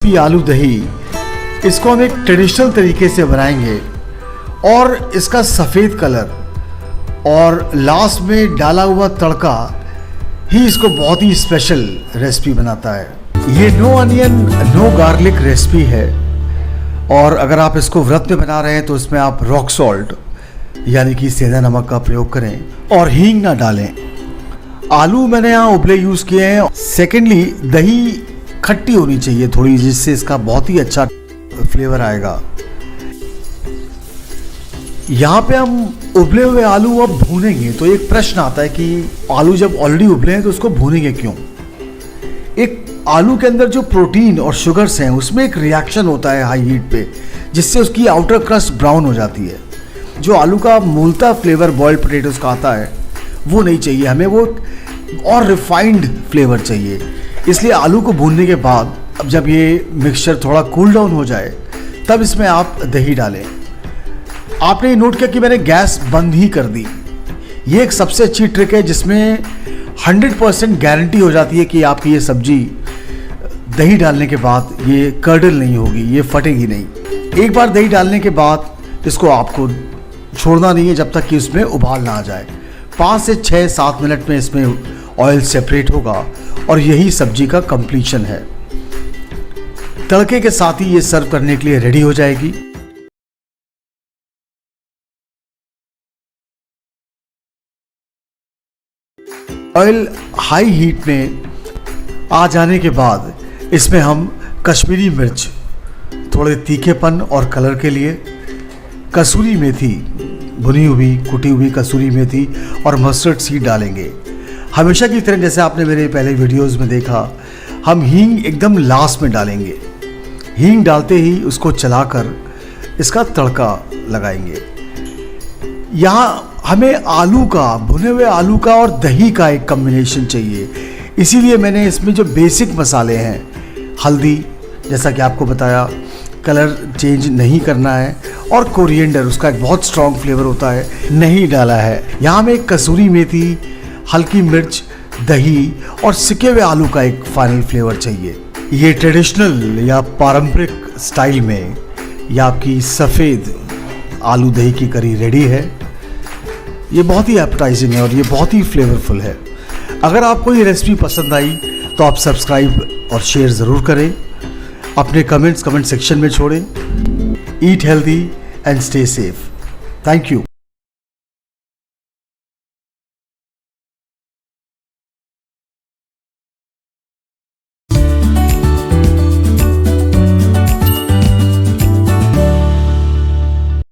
Recipe आलू दही, इसको हम एक ट्रेडिशनल तरीके से बनाएंगे और इसका सफ़ेद कलर और लास्ट में डाला हुआ तड़का ही इसको बहुत ही स्पेशल रेसिपी बनाता है। ये no onion no garlic recipe है और अगर आप इसको व्रत में बना रहे हैं तो इसमें आप रॉक सॉल्ट यानी कि सेंधा नमक का प्रयोग करें और हींग ना डालें। आलू मैंने यहाँ उबले यूज़ किए हैं। सेकेंडली, दही खट्टी होनी चाहिए थोड़ी, जिससे इसका बहुत ही अच्छा फ्लेवर आएगा। यहाँ पे हम उबले हुए आलू अब भूनेंगे, तो एक प्रश्न आता है कि आलू जब ऑलरेडी उबले हैं तो उसको भूनेंगे क्यों। एक आलू के अंदर जो प्रोटीन और शुगर्स हैं उसमें एक रिएक्शन होता है हाई हीट पे, जिससे उसकी आउटर क्रस्ट ब्राउन हो जाती है। जो आलू का मूलतः फ्लेवर बॉइल्ड पोटैटोज का आता है वो नहीं चाहिए हमें, वो और रिफाइंड फ्लेवर चाहिए। इसलिए आलू को भूनने के बाद अब जब ये मिक्सचर थोड़ा कूल डाउन हो जाए तब इसमें आप दही डालें। आपने नोट किया कि मैंने गैस बंद ही कर दी। ये एक सबसे अच्छी ट्रिक है जिसमें 100% गारंटी हो जाती है कि आपकी ये सब्जी दही डालने के बाद ये कर्डल नहीं होगी, ये फटेगी नहीं। एक बार दही डालने के बाद इसको आपको छोड़ना नहीं है जब तक कि उसमें उबाल ना आ जाए। 5 से 6-7 मिनट में इसमें ऑयल सेपरेट होगा और यही सब्जी का कंप्लीशन है। तड़के के साथ ही ये सर्व करने के लिए रेडी हो जाएगी। ऑयल हाई हीट में आ जाने के बाद इसमें हम कश्मीरी मिर्च, थोड़े तीखेपन और कलर के लिए, कसूरी मेथी, भुनी हुई कुटी हुई कसूरी मेथी और मस्टर्ड सीड डालेंगे। हमेशा की तरह जैसे आपने मेरे पहले वीडियोस में देखा, हम हींग एकदम लास्ट में डालेंगे। हींग डालते ही उसको चलाकर इसका तड़का लगाएंगे। यहाँ हमें आलू का, भुने हुए आलू का और दही का एक कॉम्बिनेशन चाहिए, इसीलिए मैंने इसमें जो बेसिक मसाले हैं, हल्दी जैसा कि आपको बताया, कलर चेंज नहीं करना है, और कोरिएंडर, उसका एक बहुत स्ट्रॉन्ग फ्लेवर होता है, नहीं डाला है। यहाँ में कसूरी मेथी, हल्की मिर्च, दही और सिके हुए आलू का एक फाइनल फ्लेवर चाहिए। ये ट्रेडिशनल या पारंपरिक स्टाइल में या आपकी सफ़ेद आलू दही की करी रेडी है। ये बहुत ही एपेटाइजिंग है और ये बहुत ही फ्लेवरफुल है। अगर आपको ये रेसिपी पसंद आई तो आप सब्सक्राइब और शेयर ज़रूर करें। अपने कमेंट सेक्शन में छोड़ें। Eat healthy and stay safe. Thank you.